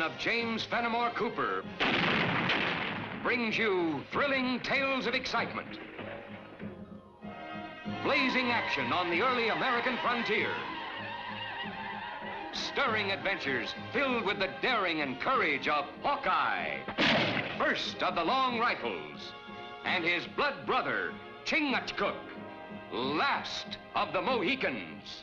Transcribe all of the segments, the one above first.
of James Fenimore Cooper brings you thrilling tales of excitement, blazing action on the early American frontier, stirring adventures filled with the daring and courage of Hawkeye, first of the Long Rifles, and his blood brother, Chingachgook, last of the Mohicans.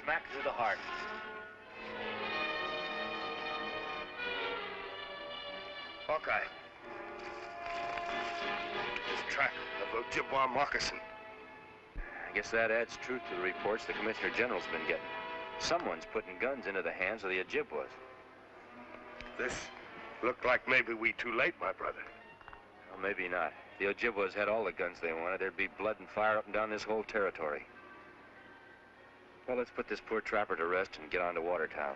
Smack through the heart. Hawkeye. This track of Ojibwa moccasin. I guess that adds truth to the reports the Commissioner General's been getting. Someone's putting guns into the hands of the Ojibwas. This looked like maybe we too late, my brother. Well, maybe not. If the Ojibwas had all the guns they wanted, there'd be blood and fire up and down this whole territory. Well, let's put this poor trapper to rest and get on to Watertown.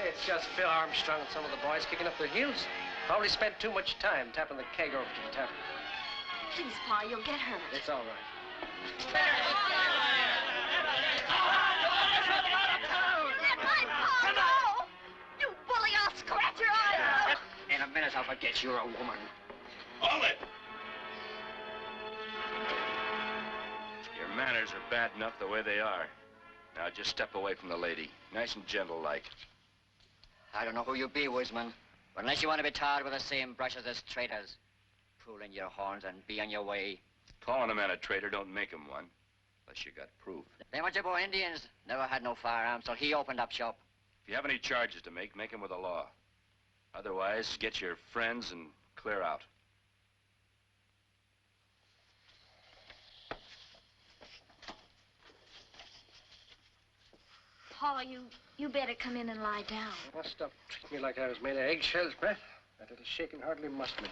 It's just Phil Armstrong and some of the boys kicking up their heels. Probably spent too much time tapping the keg over to the tavern. Please, Pa, you'll get hurt. It's all right. Let my Pa go! You bully, I'll scratch your eyes out. In a minute, I'll forget you're a woman. Hold it! Your manners are bad enough the way they are. Now just step away from the lady. Nice and gentle-like. I don't know who you be, Woodsman, but unless you want to be tarred with the same brush as this traitors, pull in your horns and be on your way. Calling a man a traitor don't make him one, unless you got proof. Them Ojibwa Indians never had no firearms till he opened up shop. If you have any charges to make them with the law. Otherwise, get your friends and clear out. Pa, you better come in and lie down. Well, stop treating me like I was made of eggshells, Brett. That little shaking hardly mussed me.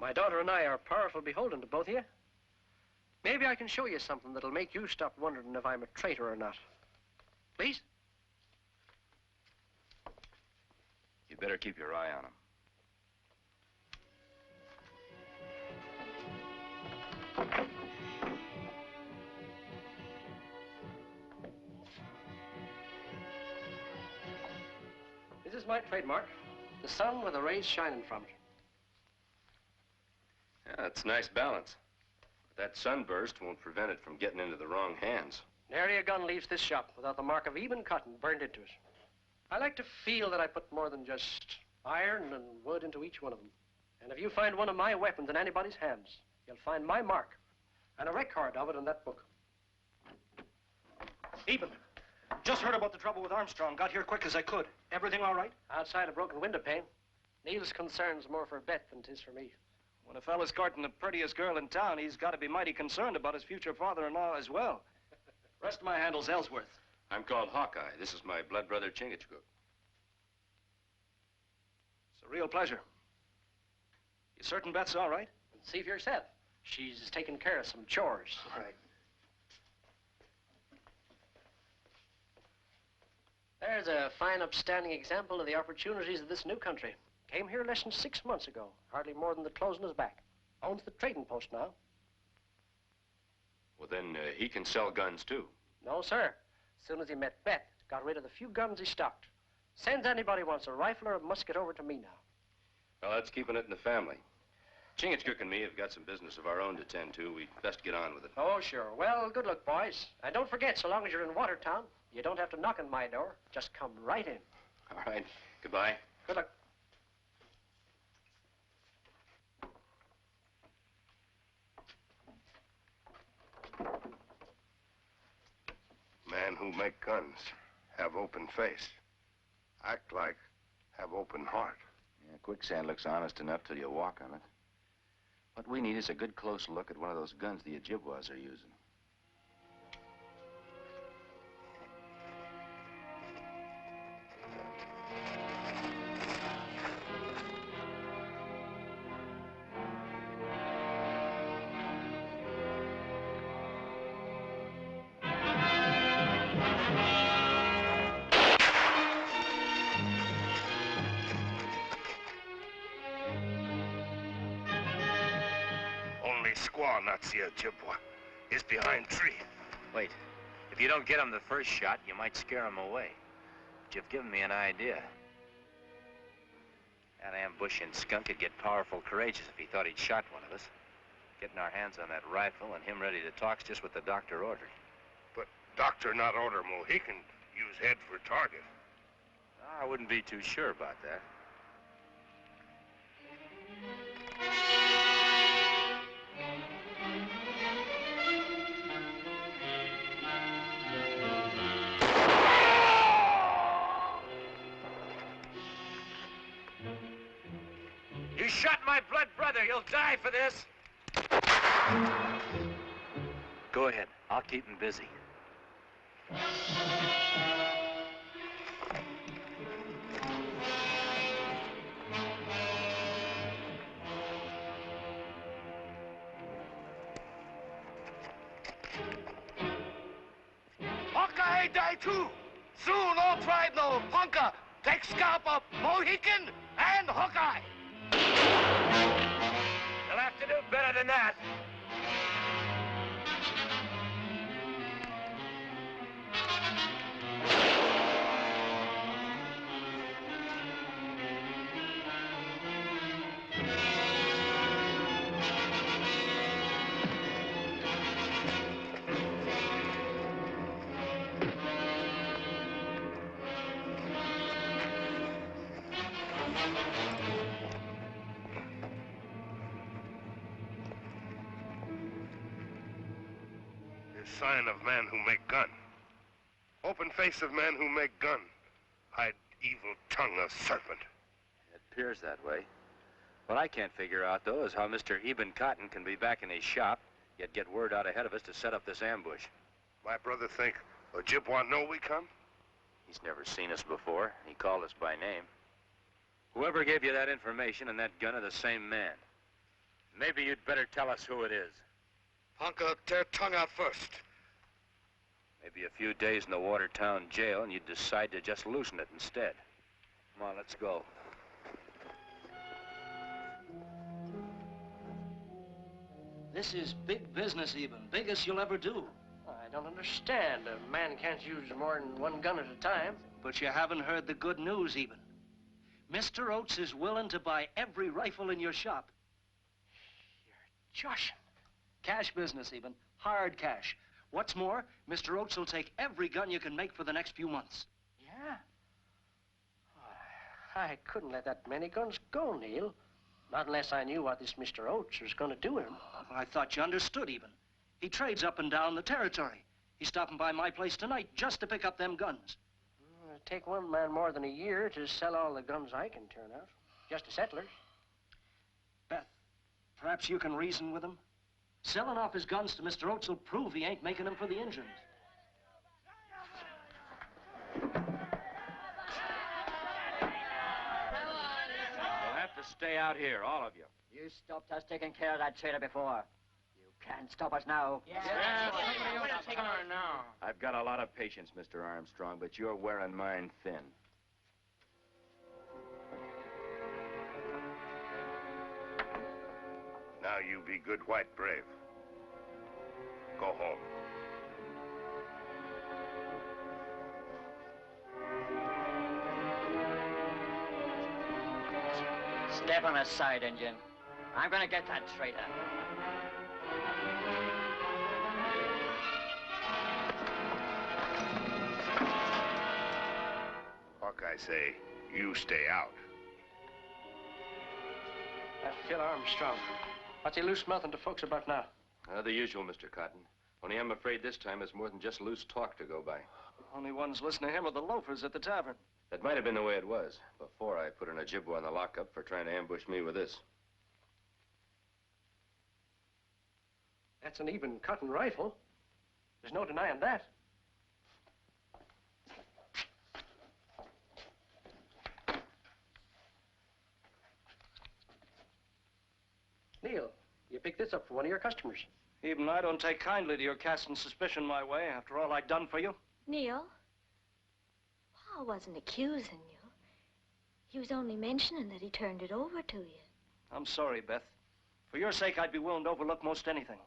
My daughter and I are powerful beholden to both of you. Maybe I can show you something that'll make you stop wondering if I'm a traitor or not. Please? You better keep your eye on him. This is my trademark. The sun with the rays shining from it. Yeah, that's a nice balance. But that sunburst won't prevent it from getting into the wrong hands. Nary a gun leaves this shop without the mark of Eben Cotten burned into it. I like to feel that I put more than just iron and wood into each one of them. And if you find one of my weapons in anybody's hands, you'll find my mark and a record of it in that book. Eben, just heard about the trouble with Armstrong. Got here quick as I could. Everything all right? Outside a broken window pane. Neil's concern's more for Beth than 'tis for me. When a fella's courting the prettiest girl in town, he's got to be mighty concerned about his future father-in-law as well. Rest of my handle's Ellsworth. I'm called Hawkeye. This is my blood brother, Chingachgook. It's a real pleasure. You certain Beth's all right? See for yourself. She's taking care of some chores. All right. There's a fine, upstanding example of the opportunities of this new country. Came here less than 6 months ago. Hardly more than the clothes on his back. Owns the trading post now. Well, then he can sell guns, too. No, sir. As soon as he met Beth, got rid of the few guns he stocked. Sends anybody who wants a rifle or a musket over to me now. Well, that's keeping it in the family. Chingachgook and me have got some business of our own to tend to. We'd best get on with it. Oh, sure. Well, good luck, boys. And don't forget, so long as you're in Watertown, you don't have to knock on my door. Just come right in. All right. Goodbye. Good luck. Men who make guns have open face. Act like have open heart. Yeah, quicksand looks honest enough till you walk on it. What we need is a good close look at one of those guns the Ojibwas are using. squaw not see Ojibwa. He's behind tree. Wait. If you don't get him the first shot, you might scare him away. But you've given me an idea. That ambushing skunk could get powerful courageous if he thought he'd shot one of us. Getting our hands on that rifle and him ready to talk's just what the doctor ordered. But doctor not order Mohican use head for target. I wouldn't be too sure about that. You shot my blood brother. You'll die for this. Go ahead. I'll keep him busy. Hawkeye die too. Soon all tribe know Ponca take scalp of Mohican and Hawkeye. You'll have to do better than that. Sign of man who make gun. Open face of man who make gun. Hide evil tongue of serpent. It appears that way. What I can't figure out, though, is how Mr. Eben Cotten can be back in his shop, yet get word out ahead of us to set up this ambush. My brother think Ojibwa know we come? He's never seen us before. He called us by name. Whoever gave you that information and that gun are the same man. Maybe you'd better tell us who it is. Ponca tear tongue out first. Maybe a few days in the Watertown jail and you'd decide to just loosen it instead. Come on, let's go. This is big business, Eben. Biggest you'll ever do. I don't understand. A man can't use more than one gun at a time. But you haven't heard the good news, Eben. Mr. Oates is willing to buy every rifle in your shop. You're joshing. Cash business, Eben. Hard cash. What's more, Mr. Oates will take every gun you can make for the next few months. Yeah? I couldn't let that many guns go, Neil. Not unless I knew what this Mr. Oates was going to do with them. I thought you understood, Eben. He trades up and down the territory. He's stopping by my place tonight just to pick up them guns. It'll take one man more than a year to sell all the guns I can turn out. Just a settlers. Beth, perhaps you can reason with him? Selling off his guns to Mr. Oates will prove he ain't making them for the Indians. You'll have to stay out here, all of you. You stopped us taking care of that traitor before. You can't stop us now. I've got a lot of patience, Mr. Armstrong, but you're wearing mine thin. Now you be good white brave. Go home. Step on aside, Indian. I'm gonna get that traitor. Hawkeye say, you stay out. That Phil Armstrong. What's he loose-mouthing to folks about now? The usual, Mr. Cotten. Only I'm afraid this time it's more than just loose talk to go by. Only ones listening to him are the loafers at the tavern. That might have been the way it was before I put an Ojibwa on the lockup for trying to ambush me with this. That's an Eben Cotten rifle. There's no denying that. Neil, you picked this up for one of your customers. Eben, I don't take kindly to your casting suspicion my way after all I'd done for you. Neil, Pa wasn't accusing you. He was only mentioning that he turned it over to you. I'm sorry, Beth. For your sake, I'd be willing to overlook most anything.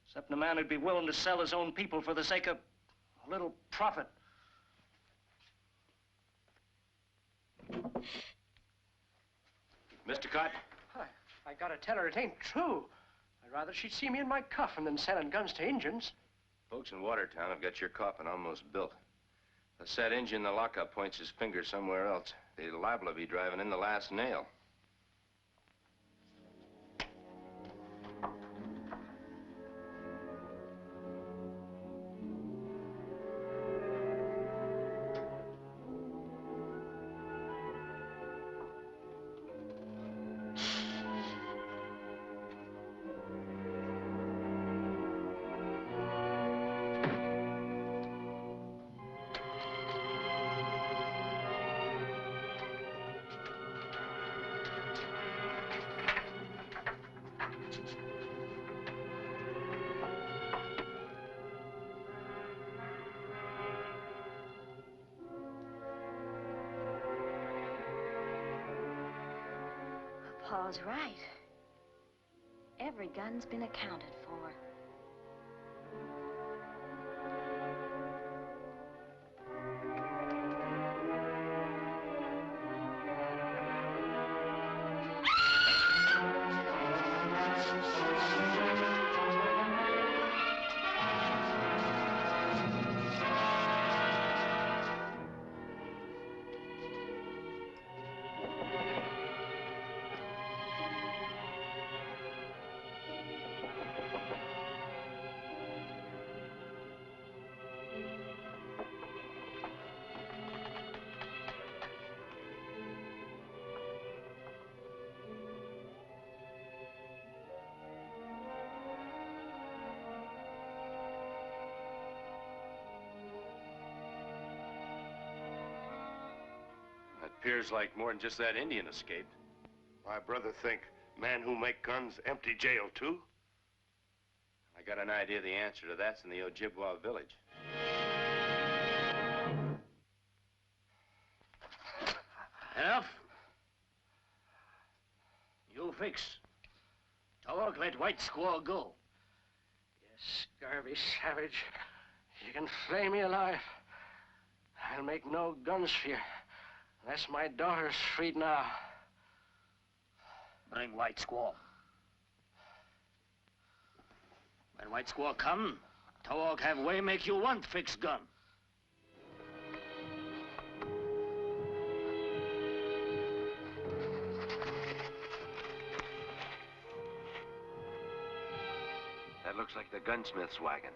Except a man who'd be willing to sell his own people for the sake of a little profit. Mr. Cotten? I gotta tell her it ain't true. I'd rather she'd see me in my coffin than selling guns to Injuns. Folks in Watertown have got your coffin almost built. The said Injun in the lockup points his finger somewhere else. They're liable to be driving in the last nail. Pa's right. Every gun's been accounted for. Appears like more than just that Indian escaped. My brother think man who make guns empty jail too? I got an idea the answer to that's in the Ojibwa village. Enough. You fix. Talk, let White Squaw go. You scurvy savage. You can flay me alive. I'll make no guns for you. Unless my daughter's freed now. Bring White Squaw. When White Squaw come, Tawag have way make you want fix gun. That looks like the gunsmith's wagon.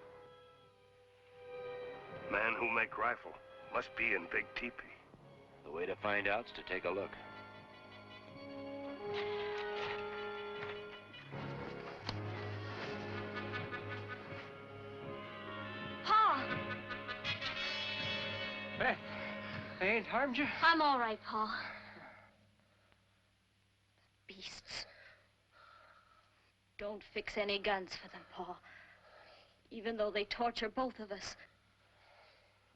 Man who make rifle must be in big teepee. The way to find out's to take a look. Pa! Beth, they ain't harmed you? I'm all right, Pa. Beasts. Don't fix any guns for them, Pa. Even though they torture both of us.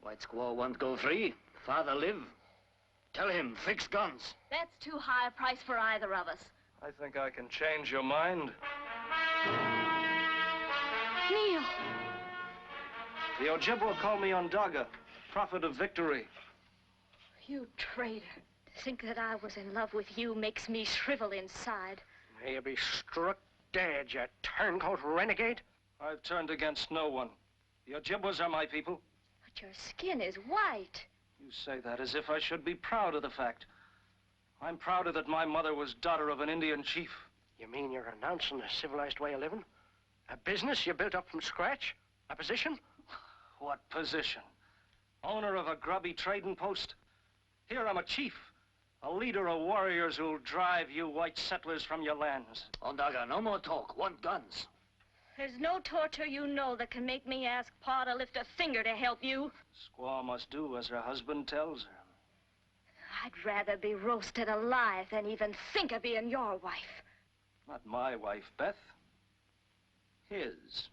White Squaw won't go free. Father live. Tell him, fix guns. That's too high a price for either of us. I think I can change your mind. Neil! The Ojibwa call me Ondaga, prophet of victory. You traitor. To think that I was in love with you makes me shrivel inside. May you be struck dead, you turncoat renegade. I've turned against no one. The Ojibwas are my people. But your skin is white. You say that as if I should be proud of the fact. I'm prouder that my mother was daughter of an Indian chief. You mean you're announcing a civilized way of living? A business you built up from scratch? A position? What position? Owner of a grubby trading post? Here I'm a chief, a leader of warriors who'll drive you white settlers from your lands. Ondaga, no more talk. Want guns. There's no torture you know that can make me ask Pa to lift a finger to help you. Squaw must do as her husband tells her. I'd rather be roasted alive than even think of being your wife. Not my wife, Beth. His.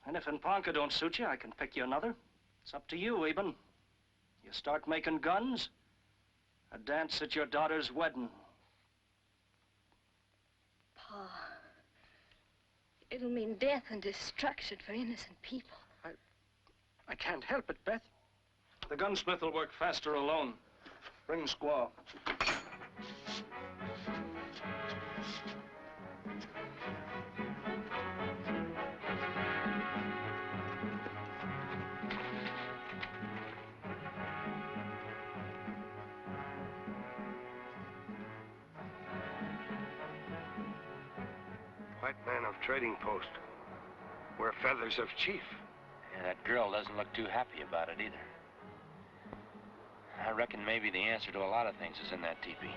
And if Ponca don't suit you, I can pick you another. It's up to you, Eben. You start making guns, a dance at your daughter's wedding. It'll mean death and destruction for innocent people. I can't help it, Beth. The gunsmith will work faster alone. Bring Squaw. White man of trading post. Wear feathers of chief. Yeah, that girl doesn't look too happy about it either. I reckon maybe the answer to a lot of things is in that teepee.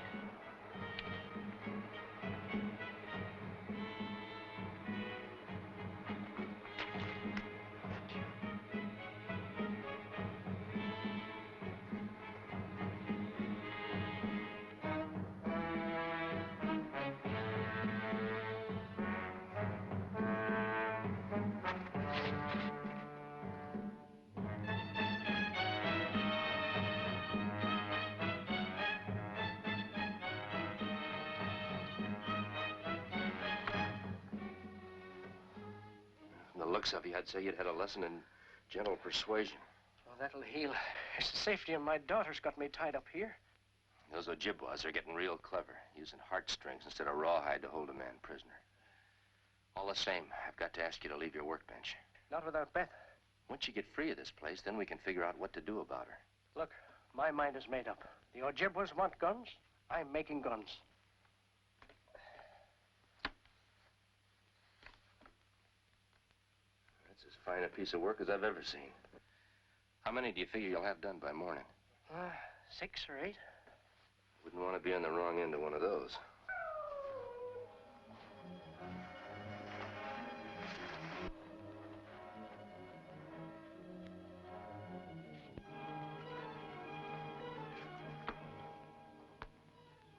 From the looks of you, I'd say you'd had a lesson in gentle persuasion. Well, that'll heal. It's the safety of my daughter's got me tied up here. Those Ojibwas are getting real clever, using heartstrings instead of rawhide to hold a man prisoner. All the same, I've got to ask you to leave your workbench. Not without Beth. Once you get free of this place, then we can figure out what to do about her. Look, my mind is made up. The Ojibwas want guns. I'm making guns. That's as fine a piece of work as I've ever seen. How many do you figure you'll have done by morning? 6 or 8. Wouldn't want to be on the wrong end of one of those.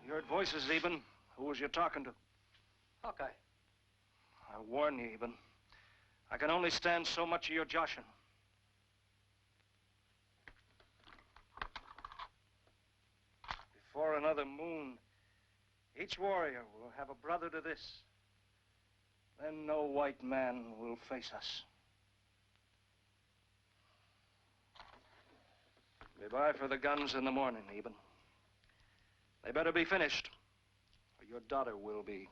You heard voices, Eben. Who was you talking to? Hawkeye. I warn you, Eben. I can only stand so much of your joshing. Before another moon, each warrior will have a brother to this. Then no white man will face us. Goodbye for the guns in the morning, Eben. They better be finished, or your daughter will be.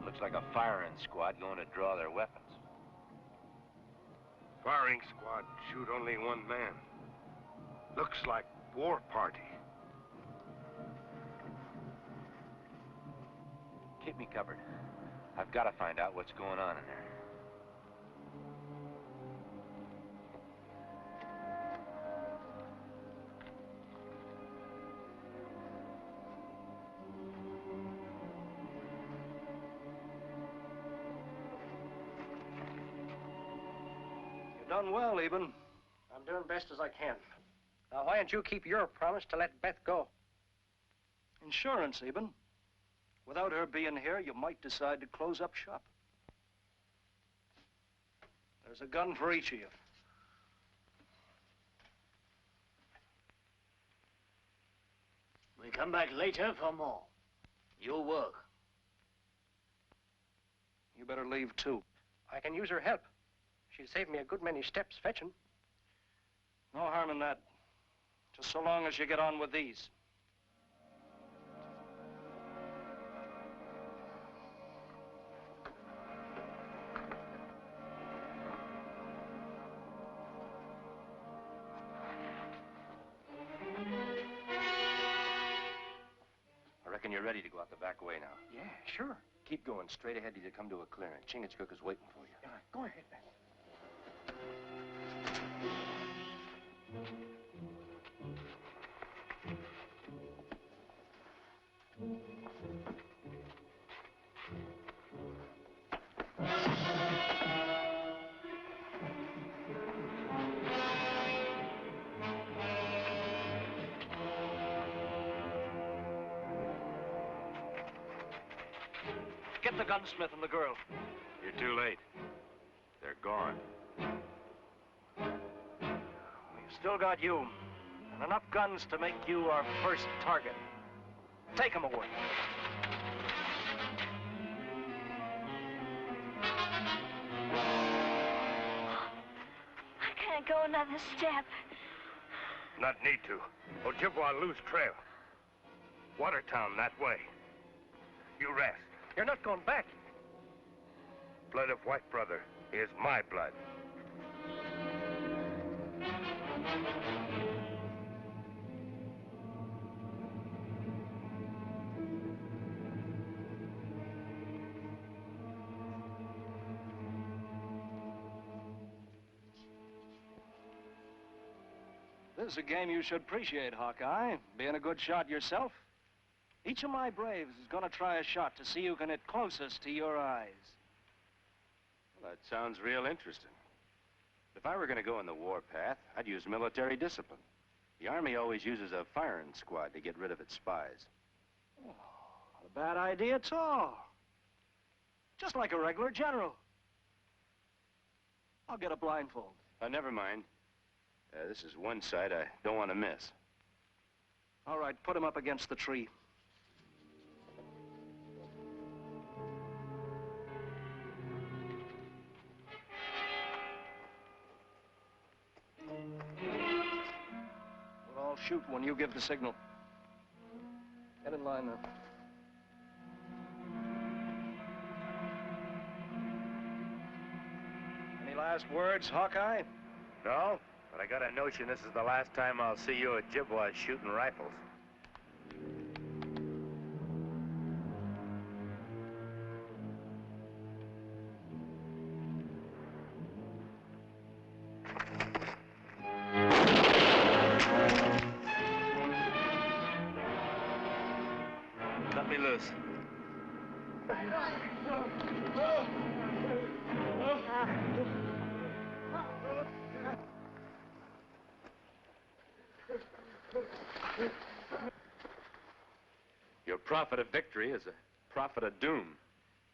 Looks like a firing squad going to draw their weapons. Firing squad shoot only one man. Looks like war party. Keep me covered. I've got to find out what's going on in there. You've done well, Eben. I'm doing best as I can. Now, why don't you keep your promise to let Beth go? Insurance, Eben. Without her being here, you might decide to close up shop. There's a gun for each of you. We come back later for more. You'll work. You better leave, too. I can use her help. She'll save me a good many steps fetching. No harm in that. Just so long as you get on with these. You're ready to go out the back way now. Yeah, sure. Keep going straight ahead till you come to a clearing. Chingachgook is waiting for you. Yeah, go ahead, man. Get the gunsmith and the girl. You're too late. They're gone. Still got you, and enough guns to make you our first target. Take him away. I can't go another step. Not need to. Ojibwa lose trail. Watertown that way. You rest. You're not going back. Blood of white brother is my blood. This is a game you should appreciate, Hawkeye, being a good shot yourself. Each of my braves is going to try a shot to see who can hit closest to your eyes. Well, that sounds real interesting. If I were going to go in the war path, I'd use military discipline. The Army always uses a firing squad to get rid of its spies. Oh, not a bad idea at all. Just like a regular general. I'll get a blindfold. Never mind. This is one side I don't want to miss. All right, put him up against the tree. We'll all shoot when you give the signal. Get in line now. Any last words, Hawkeye? No, but I got a notion this is the last time I'll see you Ojibwas shooting rifles. Let me loose. Your prophet of victory is a prophet of doom.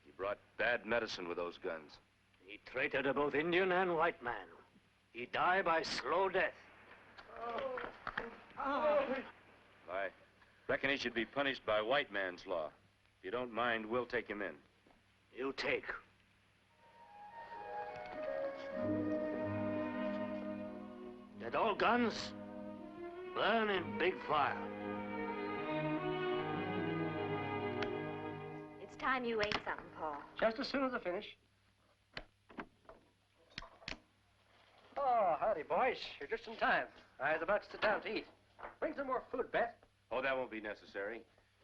He brought bad medicine with those guns. He traitor to both Indian and white man. He die by slow death. I reckon he should be punished by white man's law. If you don't mind, we'll take him in. You take. That all guns burn in big fire. It's time you ate something, Paul. Just as soon as I finish. Oh, howdy, boys. You're just in time. I was about to sit down to eat. Bring some more food, Beth. Oh, that won't be necessary.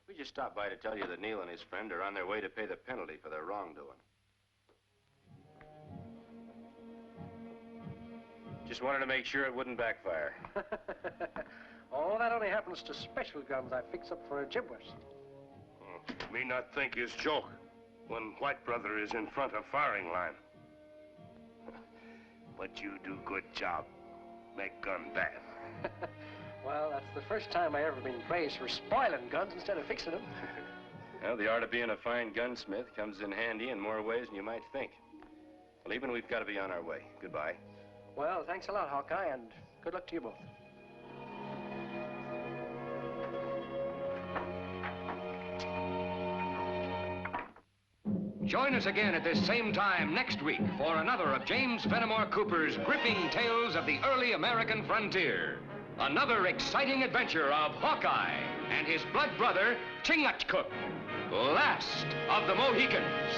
We just stopped by to tell you that Neil and his friend are on their way to pay the penalty for their wrongdoing. Just wanted to make sure it wouldn't backfire. Oh, that only happens to special guns I fix up for Ojibwas. Me not think is joke when white brother is in front of firing line. But you do good job. Make gun bad. Well, that's the first time I ever been praised for spoiling guns instead of fixing them. Well, the art of being a fine gunsmith comes in handy in more ways than you might think. Well, even we've got to be on our way. Goodbye. Well, thanks a lot, Hawkeye, and good luck to you both. Join us again at this same time next week for another of James Fenimore Cooper's gripping tales of the early American frontier. Another exciting adventure of Hawkeye and his blood brother, Chingachgook, last of the Mohicans.